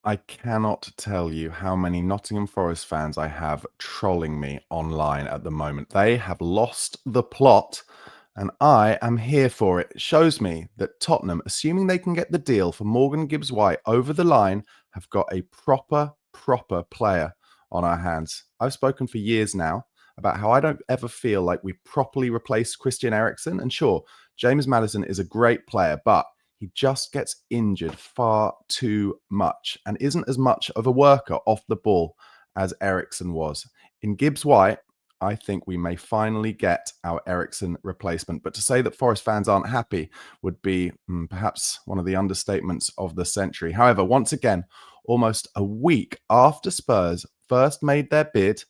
I cannot tell you how many Nottingham Forest fans I have trolling me online at the moment. They have lost the plot, and I am here for it. It shows me that Tottenham, assuming they can get the deal for Morgan Gibbs-White over the line, have got a proper player on our hands. I've spoken for years now about how I don't ever feel like we properly replaced Christian Eriksen. And sure, James Maddison is a great player, but he just gets injured far too much and isn't as much of a worker off the ball as Eriksen was. In Gibbs-White, I think we may finally get our Eriksen replacement. But to say that Forest fans aren't happy would be perhaps one of the understatements of the century. However, once again, almost a week after Spurs first made their bid,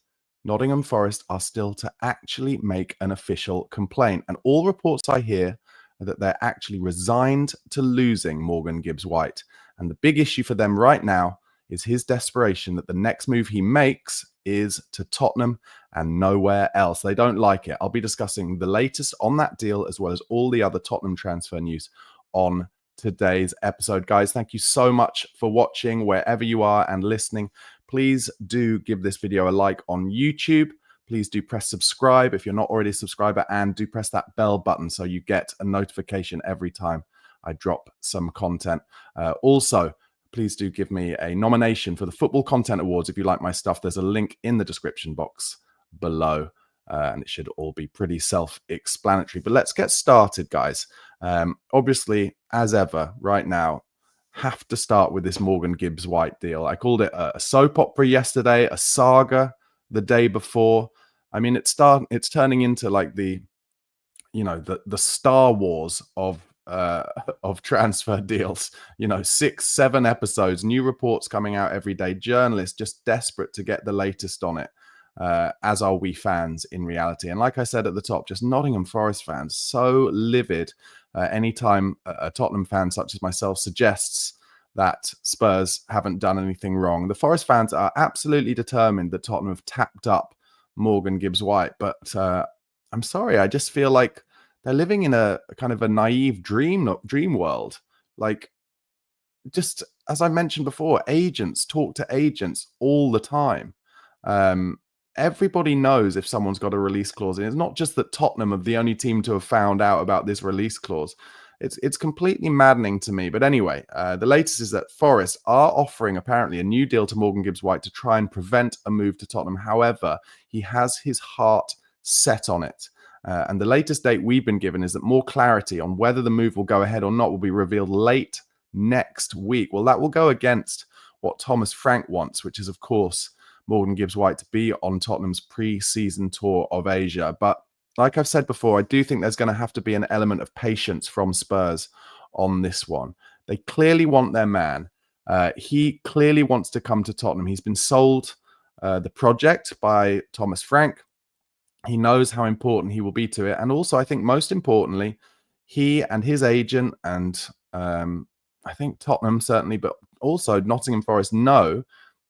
Nottingham Forest are still to actually make an official complaint. And all reports I hear that they're actually resigned to losing Morgan Gibbs-White. And the big issue for them right now is his desperation that the next move he makes is to Tottenham and nowhere else. They don't like it. I'll be discussing the latest on that deal as well as all the other Tottenham transfer news on today's episode. Guys, thank you so much for watching wherever you are and listening. Please do give this video a like on YouTube. Please do press subscribe if you're not already a subscriber, and do press that bell button so you get a notification every time I drop some content. Also, please do give me a nomination for the Football Content Awards if you like my stuff. There's a link in the description box below, and it should all be pretty self-explanatory. But let's get started, guys. Obviously, as ever, right now, have to start with this Morgan Gibbs-White deal. I called it a soap opera yesterday, a saga the day before. I mean, it's turning into like the Star Wars of transfer deals. 6-7 episodes, new reports coming out every day, journalists just desperate to get the latest on it, as are we fans in reality. And like I said at the top, just Nottingham Forest fans so livid anytime a Tottenham fan such as myself suggests that Spurs haven't done anything wrong. The Forest fans are absolutely determined that Tottenham have tapped up Morgan Gibbs-White, but I'm sorry, I just feel like they're living in a kind of a naive dream world. Like, just as I mentioned before, agents talk to agents all the time. Everybody knows if someone's got a release clause, and it's not just that Tottenham are the only team to have found out about this release clause. It's completely maddening to me. But anyway, the latest is that Forest are offering apparently a new deal to Morgan Gibbs-White to try and prevent a move to Tottenham. However, he has his heart set on it. And the latest date we've been given is that more clarity on whether the move will go ahead or not will be revealed late next week. Well, that will go against what Thomas Frank wants, which is, of course, Morgan Gibbs-White to be on Tottenham's pre-season tour of Asia. But like I've said before, I do think there's going to have to be an element of patience from Spurs on this one. They clearly want their man. He clearly wants to come to Tottenham. He's been sold the project by Thomas Frank. He knows how important he will be to it. And also, I think most importantly, he and his agent and I think Tottenham certainly, but also Nottingham Forest know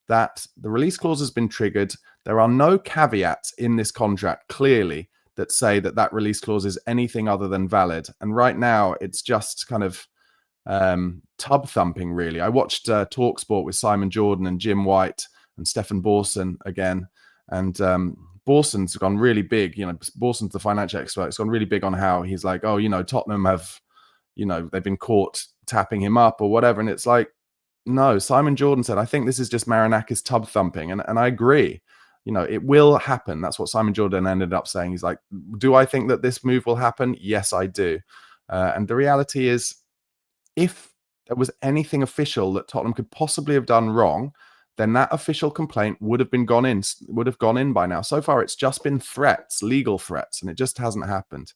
that the release clause has been triggered. There are no caveats in this contract, clearly, that say that that release clause is anything other than valid. And right now, it's just kind of tub thumping, really. I watched TalkSport with Simon Jordan and Jim White and Stefan Borson again. And Borson's gone really big. Borson's the financial expert. It's gone really big on how he's like, oh, Tottenham have, they've been caught tapping him up or whatever. And it's like, no, Simon Jordan said, I think this is just Marinakis tub thumping. And I agree. It will happen. That's what Simon Jordan ended up saying. He's like, do I think that this move will happen? Yes, I do. And the reality is, if there was anything official that Tottenham could possibly have done wrong, then that official complaint would have gone in by now. So far, it's just been threats, legal threats, and it just hasn't happened.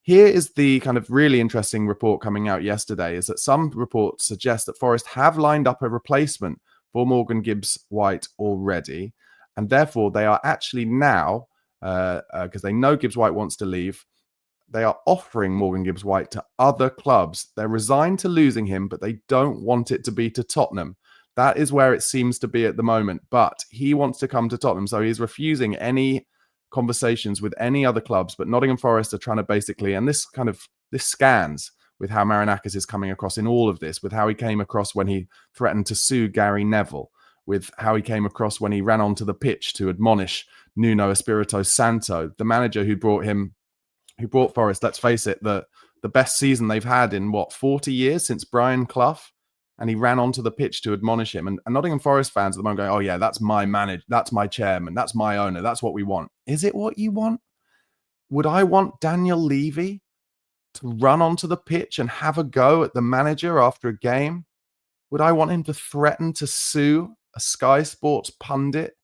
Here is the kind of really interesting report coming out yesterday, is that some reports suggest that Forest have lined up a replacement for Morgan Gibbs-White already. And therefore, they are actually now, because they know Gibbs-White wants to leave, they are offering Morgan Gibbs-White to other clubs. They're resigned to losing him, but they don't want it to be to Tottenham. That is where it seems to be at the moment. But he wants to come to Tottenham, so he's refusing any conversations with any other clubs. But Nottingham Forest are trying to basically, and this scans with how Marinakis is coming across in all of this, with how he came across when he threatened to sue Gary Neville, with how he came across when he ran onto the pitch to admonish Nuno Espirito Santo, the manager who brought Forest, let's face it, the best season they've had in 40 years since Brian Clough, and he ran onto the pitch to admonish him. And Nottingham Forest fans at the moment going, oh yeah, that's my manager, that's my chairman, that's my owner, that's what we want. Is it what you want? Would I want Daniel Levy to run onto the pitch and have a go at the manager after a game? Would I want him to threaten to sue a Sky Sports pundit?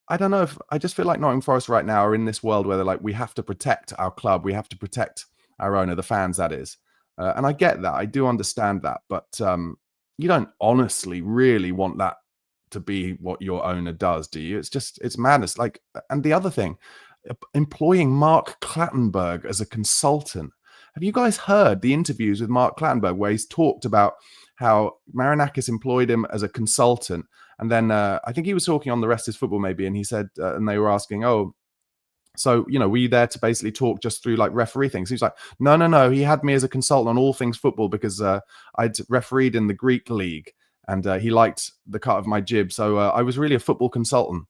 I don't know, if I just feel like Nottingham Forest right now are in this world where they're like, we have to protect our club, we have to protect our owner, the fans, that is. And I get that, I do understand that, but you don't honestly really want that to be what your owner does, do you? It's madness. Like, and the other thing, employing Mark Clattenburg as a consultant. Have you guys heard the interviews with Mark Clattenburg where he's talked about how Marinakis employed him as a consultant? And then I think he was talking on The Rest is Football maybe, and he said, and they were asking, oh, so, were you there to basically talk just through like referee things? He's like, no. He had me as a consultant on all things football because I'd refereed in the Greek league and he liked the cut of my jib. So I was really a football consultant.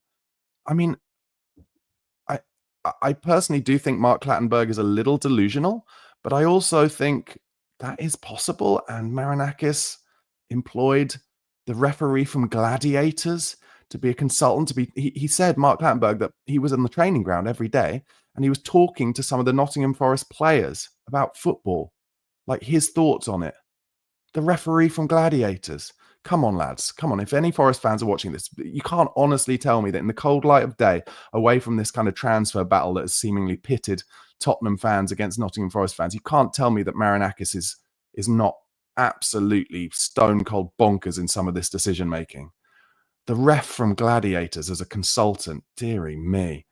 I mean, I personally do think Mark Clattenburg is a little delusional, but I also think that is possible. And Marinakis employed the referee from Gladiators to be a consultant, he said, Mark Clattenburg, that he was on the training ground every day and he was talking to some of the Nottingham Forest players about football, like his thoughts on it. The referee from Gladiators. Come on, lads. Come on. If any Forest fans are watching this, you can't honestly tell me that in the cold light of day, away from this kind of transfer battle that has seemingly pitted Tottenham fans against Nottingham Forest fans, you can't tell me that Marinakis is not absolutely stone cold bonkers in some of this decision making. The ref from Gladiators as a consultant, dearie me.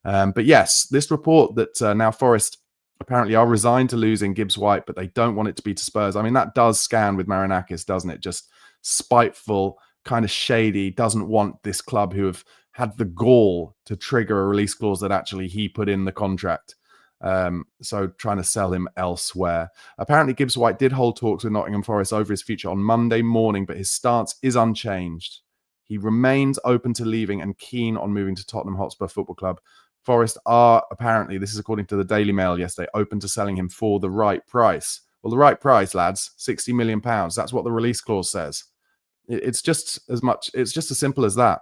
But yes, this report that now Forest apparently are resigned to losing Gibbs-White, but they don't want it to be to Spurs. I mean, that does scan with Marinakis, doesn't it? Just spiteful, kind of shady, doesn't want this club who have had the gall to trigger a release clause that actually he put in the contract. So trying to sell him elsewhere. Apparently Gibbs-White did hold talks with Nottingham Forest over his future on Monday morning, but his stance is unchanged. He remains open to leaving and keen on moving to Tottenham Hotspur Football Club. Forest are apparently, this is according to the Daily Mail yesterday, open to selling him for the right price. Well, the right price, lads, £60 million. That's what the release clause says. It's just as simple as that.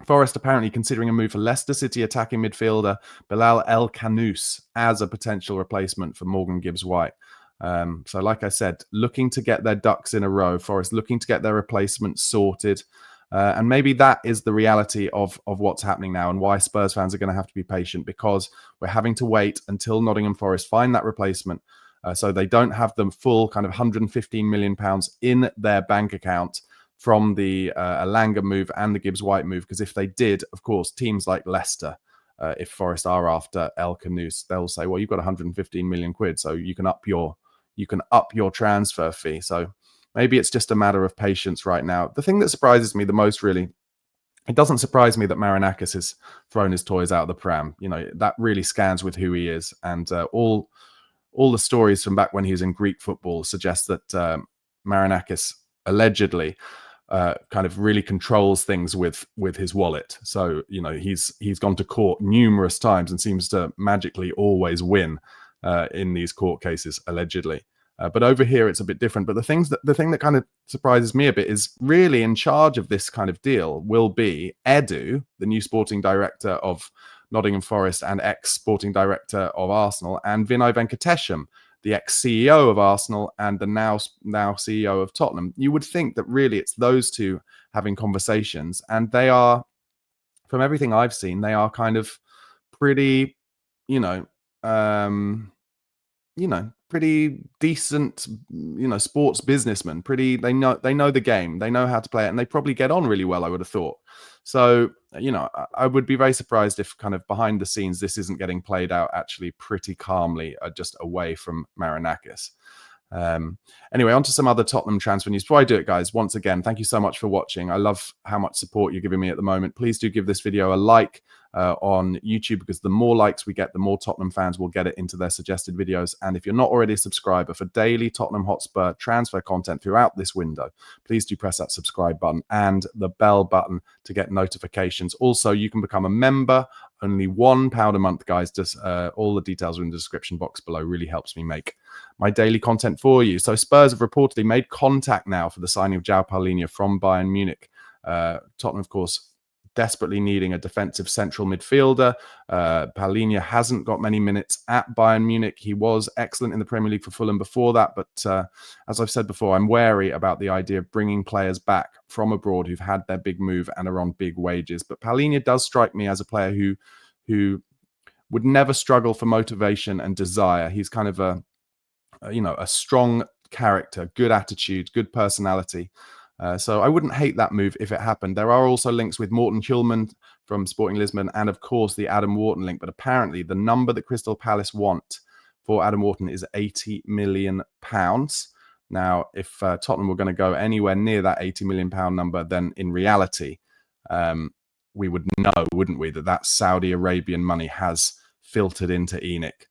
Forest apparently considering a move for Leicester City attacking midfielder Bilal El Kanous as a potential replacement for Morgan Gibbs-White. So like I said, looking to get their ducks in a row. Forest looking to get their replacement sorted. And maybe that is the reality of what's happening now and why Spurs fans are going to have to be patient, because we're having to wait until Nottingham Forest find that replacement. So they don't have the full kind of £115 million in their bank account from the Elanga move and the Gibbs-White move. Because if they did, of course, teams like Leicester, if Forest are after El Kanous, they'll say, well, you've got 115 million quid, so you can up your transfer fee. So maybe it's just a matter of patience right now. The thing that surprises me the most, really, it doesn't surprise me that Marinakis has thrown his toys out of the pram. That really scans with who he is. And all the stories from back when he was in Greek football suggest that Marinakis allegedly kind of really controls things with his wallet. So, he's gone to court numerous times and seems to magically always win in these court cases, allegedly. But over here, it's a bit different. But the thing that kind of surprises me a bit is really in charge of this kind of deal will be Edu, the new sporting director of Nottingham Forest and ex-sporting director of Arsenal, and Vinay Venkatesham, the ex-CEO of Arsenal and the now CEO of Tottenham. You would think that really it's those two having conversations, and they are, from everything I've seen, they are kind of pretty, pretty decent, sports businessmen. They know the game, they know how to play it, and they probably get on really well, I would have thought. So, I would be very surprised if kind of behind the scenes, this isn't getting played out actually pretty calmly, just away from Marinakis. Anyway, on to some other Tottenham transfer news. Before I do it, guys, once again, thank you so much for watching. I love how much support you're giving me at the moment. Please do give this video a like. on YouTube, because the more likes we get, the more Tottenham fans will get it into their suggested videos. And if you're not already a subscriber for daily Tottenham Hotspur transfer content throughout this window, please do press that subscribe button and the bell button to get notifications. Also, you can become a member. Only £1 a month, guys. Just all the details are in the description box below. Really helps me make my daily content for you. So Spurs have reportedly made contact now for the signing of João Palhinha from Bayern Munich. Tottenham, of course, desperately needing a defensive central midfielder. Palhinha hasn't got many minutes at Bayern Munich. He was excellent in the Premier League for Fulham before that, but as I've said before, I'm wary about the idea of bringing players back from abroad who've had their big move and are on big wages. But Palhinha does strike me as a player who would never struggle for motivation and desire. He's kind of a strong character, good attitude, good personality. So I wouldn't hate that move if it happened. There are also links with Morgan Gibbs-White from Sporting Lisbon and, of course, the Adam Wharton link. But apparently the number that Crystal Palace want for Adam Wharton is £80 million. Now, if Tottenham were going to go anywhere near that £80 million number, then in reality, we would know, wouldn't we, that Saudi Arabian money has filtered into ENIC.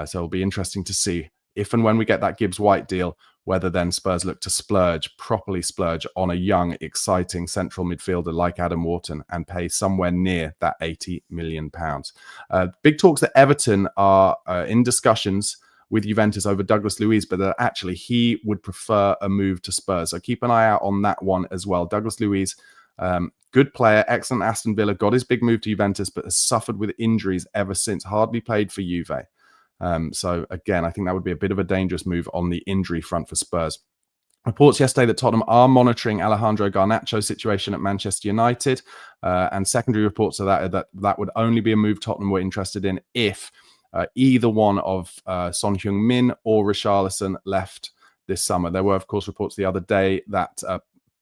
So it'll be interesting to see if and when we get that Gibbs-White deal, whether then Spurs look to properly splurge on a young, exciting central midfielder like Adam Wharton and pay somewhere near that £80 million. Big talks that Everton are in discussions with Juventus over Douglas Luiz, but that actually he would prefer a move to Spurs. So keep an eye out on that one as well. Douglas Luiz, good player, excellent Aston Villa, got his big move to Juventus, but has suffered with injuries ever since, hardly played for Juve. So again, I think that would be a bit of a dangerous move on the injury front for Spurs. Reports yesterday that Tottenham are monitoring Alejandro Garnacho's situation at Manchester United, and secondary reports are that would only be a move Tottenham were interested in if either one of Son Heung-min or Richarlison left this summer. There were, of course, reports the other day that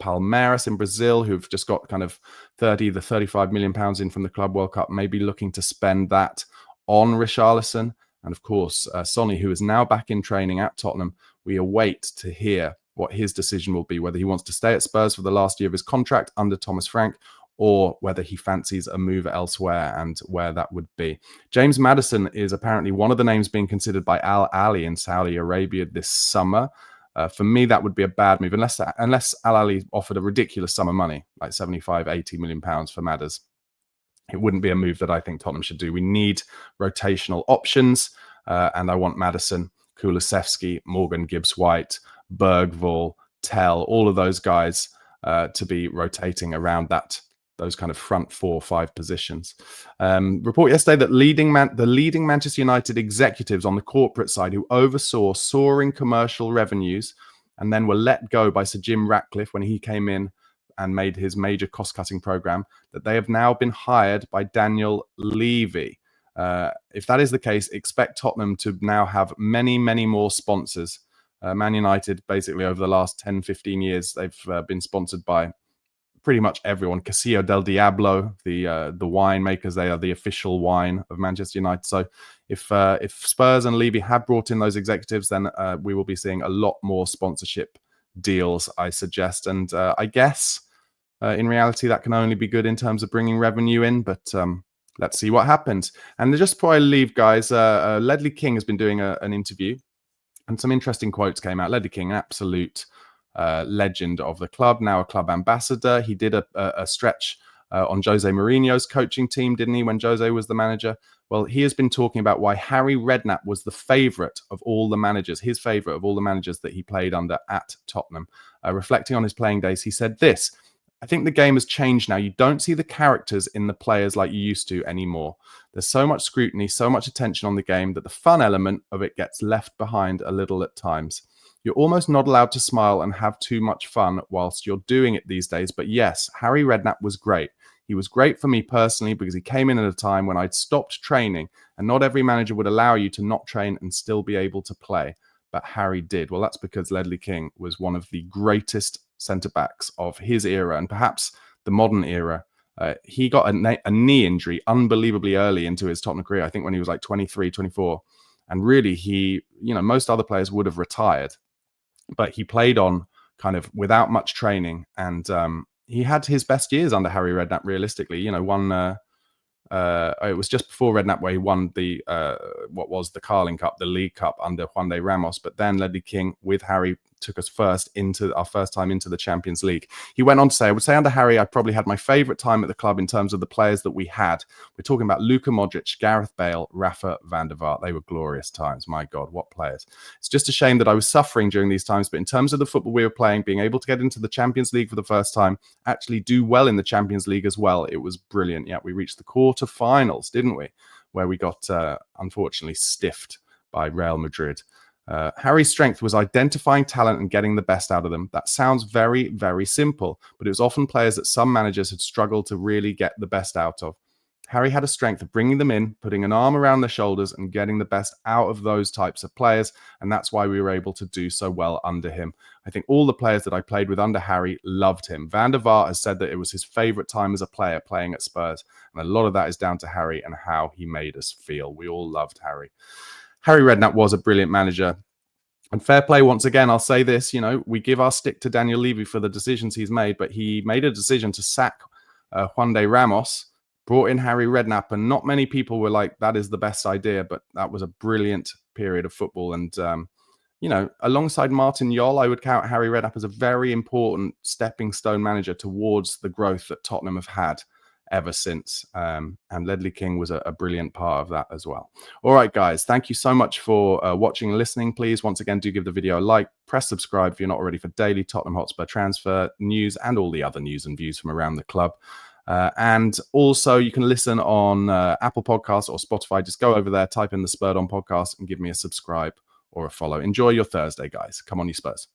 Palmeiras in Brazil, who've just got kind of 30 to 35 million pounds in from the Club World Cup, may be looking to spend that on Richarlison. And of course, Sonny, who is now back in training at Tottenham, we await to hear what his decision will be, whether he wants to stay at Spurs for the last year of his contract under Thomas Frank, or whether he fancies a move elsewhere and where that would be. James Maddison is apparently one of the names being considered by Al Ahly in Saudi Arabia this summer. For me, that would be a bad move, unless Al Ahly offered a ridiculous sum of money, like 75, 80 million pounds for Madders. It wouldn't be a move that I think Tottenham should do. We need rotational options, and I want Maddison, Kulusevski, Morgan Gibbs-White, Bergvall, Tell, all of those guys to be rotating around those kind of front 4 or 5 positions. Report yesterday that the leading Manchester United executives on the corporate side who oversaw soaring commercial revenues and then were let go by Sir Jim Ratcliffe when he came in and made his major cost-cutting program, that they have now been hired by Daniel Levy. If that is the case, expect Tottenham to now have many, many more sponsors. Man United, basically over the last 10, 15 years, they've been sponsored by pretty much everyone. Casillo del Diablo, the winemakers, they are the official wine of Manchester United. So if Spurs and Levy have brought in those executives, then we will be seeing a lot more sponsorship deals, I suggest. And I guess in reality, that can only be good in terms of bringing revenue in, but let's see what happens. And just before I leave, guys, Ledley King has been doing an interview, and some interesting quotes came out. Ledley King, an absolute legend of the club, now a club ambassador. He did a stretch on Jose Mourinho's coaching team, didn't he, when Jose was the manager? Well, he has been talking about why Harry Redknapp was the favourite of all the managers, his favourite of all the managers that he played under at Tottenham. Reflecting on his playing days, he said this: I think the game has changed now. You don't see the characters in the players like you used to anymore. There's so much scrutiny, so much attention on the game that the fun element of it gets left behind a little at times. You're almost not allowed to smile and have too much fun whilst you're doing it these days. But yes, Harry Redknapp was great. He was great for me personally because he came in at a time when I'd stopped training, and not every manager would allow you to not train and still be able to play. But Harry did. Well, that's because Ledley King was one of the greatest centre-backs of his era and perhaps the modern era. He got a knee injury unbelievably early into his Tottenham career, I think when he was like 23, 24. And really, most other players would have retired. But he played on kind of without much training, and he had his best years under Harry Redknapp, realistically. Won It was just before Redknapp where he won the what was the Carling Cup, the League Cup under Juan de Ramos. But then Ledley King with Harry took us our first time into the Champions League. He went on to say, I would say under Harry, I probably had my favourite time at the club in terms of the players that we had. We're talking about Luka Modric, Gareth Bale, Rafa van der Vaart. They were glorious times. My God, what players. It's just a shame that I was suffering during these times. But in terms of the football we were playing, being able to get into the Champions League for the first time, actually do well in the Champions League as well, it was brilliant. Yeah, we reached the quarterfinals, didn't we? Where we got, unfortunately, stiffed by Real Madrid. Harry's strength was identifying talent and getting the best out of them. That sounds very, very simple, but it was often players that some managers had struggled to really get the best out of. Harry had a strength of bringing them in, putting an arm around their shoulders and getting the best out of those types of players, and that's why we were able to do so well under him. I think all the players that I played with under Harry loved him. Van der Vaart has said that it was his favourite time as a player playing at Spurs, and a lot of that is down to Harry and how he made us feel. We all loved Harry. Harry Redknapp was a brilliant manager. And fair play, once again, I'll say this, we give our stick to Daniel Levy for the decisions he's made, but he made a decision to sack Juan de Ramos, brought in Harry Redknapp, and not many people were like, that is the best idea, but that was a brilliant period of football. And, alongside Martin Jol, I would count Harry Redknapp as a very important stepping stone manager towards the growth that Tottenham have had ever since. And Ledley King was a brilliant part of that as well. All right, guys, thank you so much for watching and listening. Please, once again, do give the video a like, press subscribe if you're not already for daily Tottenham Hotspur transfer news and all the other news and views from around the club. And also you can listen on Apple Podcasts or Spotify. Just go over there, type in the Spurred On podcast and give me a subscribe or a follow. Enjoy your Thursday, guys. Come on, you Spurs.